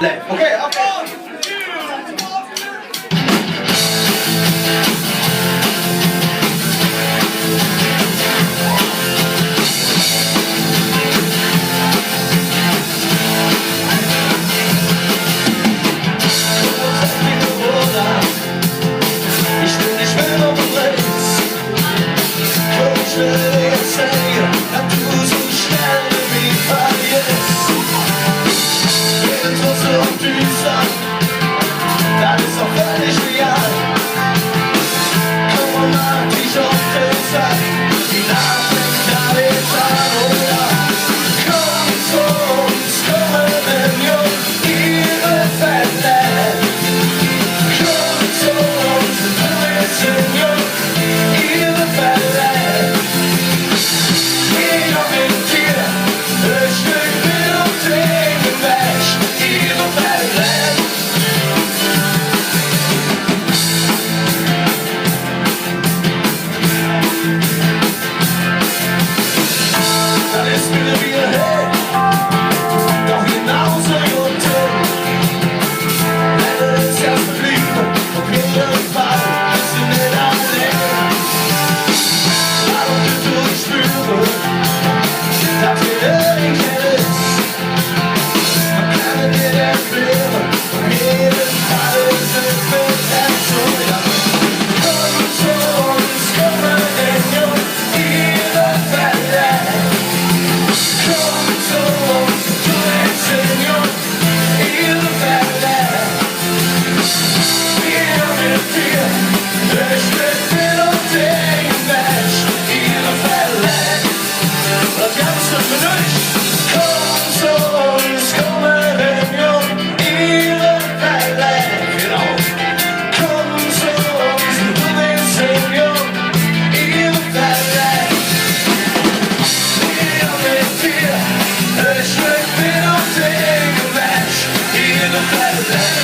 läv. Okej, applåd! Das ist doch völlig real. Komm mal, dich auf den Sack. Die Nachricht da ist an, oder? Komm zu uns, kommen Jung, Ihrefeld läv. Komm zu uns, du bist jung, Ihrefeld läv. Jeder mit dir, ein Stück mit und Tränen wäscht, Ihrefeld läv. Ihrefeld läv.